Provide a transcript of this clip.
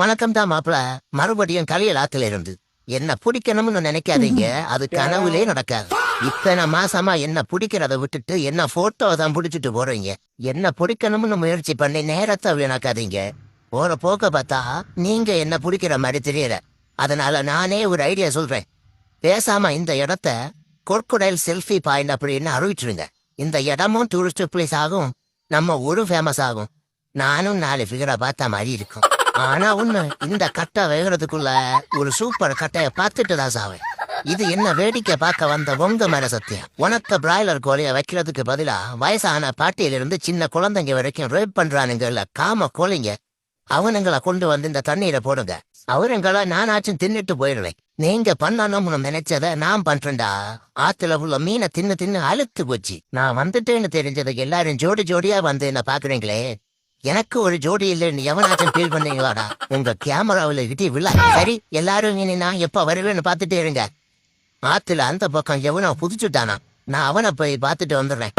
வணக்கம் தான் மாப்பிள. மறுபடியும் கலியல் ஆத்துல இருந்து என்ன பிடிக்கணும்னு நினைக்காதீங்க, அது கனவுலே நடக்காது. இத்தனை மாசமா என்ன பிடிக்கிறத விட்டுட்டு என்ன போட்டோ தான் பிடிச்சிட்டு போறீங்க. என்ன பிடிக்கணும்னு முயற்சி பண்ணி நேரத்தை வீணாக்காதீங்க. போற போக்க பார்த்தா நீங்க என்ன பிடிக்கிற மாதிரி தெரியல. அதனால நானே ஒரு ஐடியா சொல்றேன். பேசாம இந்த இடத்த கொர்க்குடைல் செல்ஃபி பாயிண்ட் அப்படின்னு அறிவிச்சிருங்க. இந்த இடமும் டூரிஸ்ட் பிளேஸ் ஆகும், நம்ம ஊரும் ஃபேமஸ் ஆகும். நானும் 4 ஃபிகரை பார்த்த மாதிரி இருக்கும். ஆனா ஒண்ணு, இந்த கட்டை வேகிறதுக்குள்ள ஒரு சூப்பர் கட்டைய பார்த்துட்டு தான் சாவேன். இது என்ன வேடிக்கை பார்க்க வந்த உங்க மேல சத்தியம். உனக்கு பிராய்லர் கோழிய வைக்கிறதுக்கு பதிலா வயசான பாட்டியிலிருந்து சின்ன குழந்தைங்க வரைக்கும் ரேப் பண்றானுங்கல்ல காம கோழிங்க, அவனுங்களை கொண்டு வந்து இந்த தண்ணீரை போடுங்க. அவருங்களை நானாச்சும் தின்னுட்டு போயிடுவேன். நீங்க பண்ணணும்னு நினைச்சத நான் பண்றேன்டா. ஆத்துல உள்ள மீனை தின்னு தின்னு அழுத்து போச்சு. நான் வந்துட்டேன்னு தெரிஞ்சது எல்லாரும் ஜோடி ஜோடியா வந்து என்ன பாக்குறீங்களே. எனக்கு ஒரு ஜோடி இல்லைன்னு எவனாச்சும் ஃபீல் பண்ணீங்களாடா? உங்க கேமராவில் இடி விழா. சரி, எல்லாரும் இனி நான் எப்ப வருவேன்னு பாத்துட்டே இருங்க. ஆத்துல அந்த பக்கம் எவனோ புதிச்சுட்டானா, நான் அவனை போய் பாத்துட்டு வந்துடுறேன்.